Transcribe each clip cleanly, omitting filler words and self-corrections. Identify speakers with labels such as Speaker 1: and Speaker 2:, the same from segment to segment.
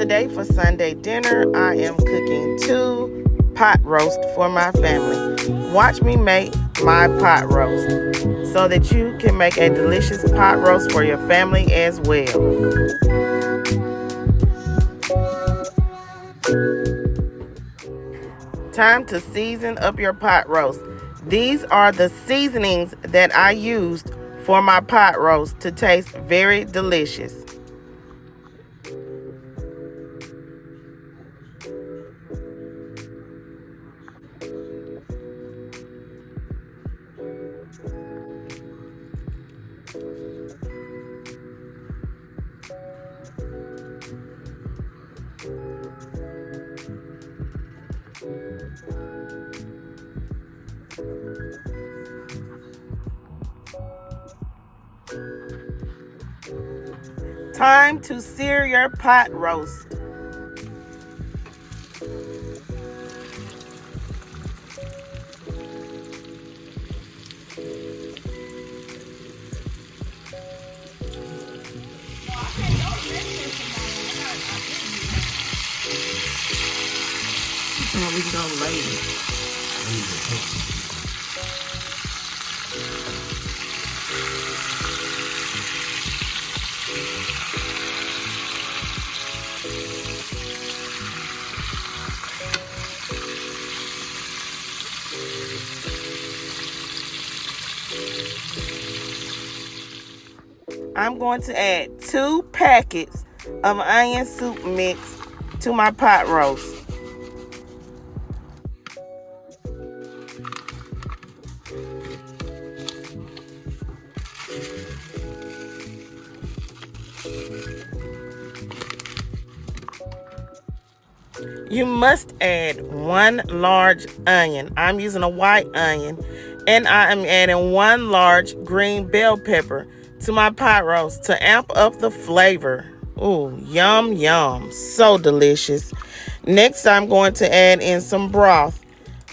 Speaker 1: Today for Sunday dinner, I am cooking 2 pot roast for my family. Watch me make my pot roast so that you can make a delicious pot roast for your family as well. Time to season up your pot roast. These are the seasonings that I used for my pot roast to taste very delicious. Time to sear your pot roast. We go later. I'm going to add 2 packets of onion soup mix to my pot roast. You must add 1 large onion. I'm using a white onion, and I am adding 1 large green bell pepper to my pot roast to amp up the flavor. Ooh, yum, yum. So delicious. Next, I'm going to add in some broth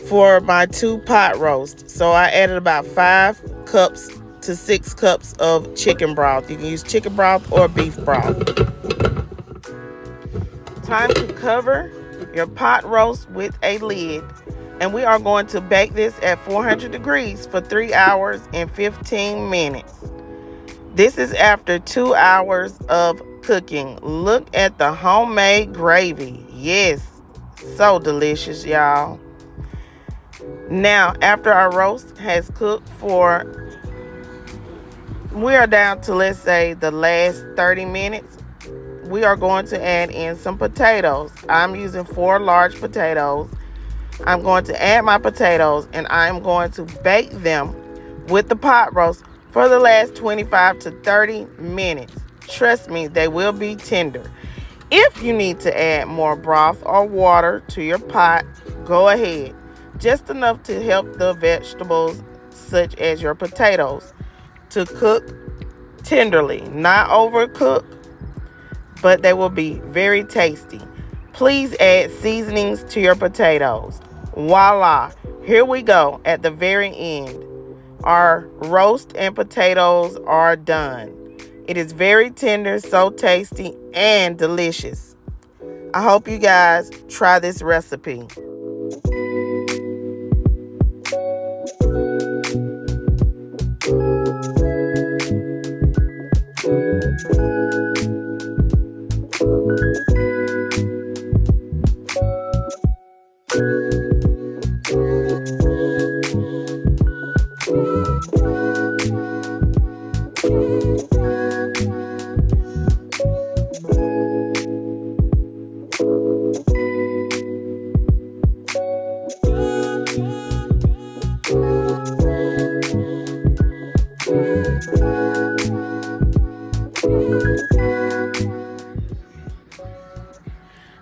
Speaker 1: for my 2 pot roast. So I added about 5 cups to 6 cups of chicken broth. You can use chicken broth or beef broth. Time to cover your pot roast with a lid, and we are going to bake this at 400 degrees for 3 hours and 15 minutes. This is after 2 hours of cooking. Look at the homemade gravy. Yes, so delicious, y'all. Now, after our roast has cooked we are down to, let's say, the last 30 minutes. We are going to add in some potatoes. I'm using 4 large potatoes. I'm going to add my potatoes, and I'm going to bake them with the pot roast for the last 25 to 30 minutes. Trust me, they will be tender. If you need to add more broth or water to your pot, go ahead. Just enough to help the vegetables, such as your potatoes, to cook tenderly, not overcooked, but they will be very tasty. Please add seasonings to your potatoes. Voila, here we go at the very end. Our roast and potatoes are done. It is very tender, so tasty, and delicious. I hope you guys try this recipe.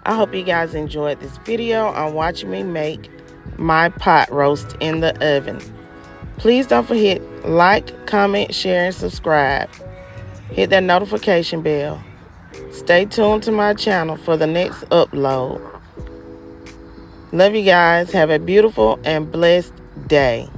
Speaker 1: I hope you guys enjoyed this video on watching me make my pot roast in the oven. Please don't forget like, comment, share, and subscribe. Hit that notification bell. Stay tuned to my channel for the next upload. Love you guys. Have a beautiful and blessed day.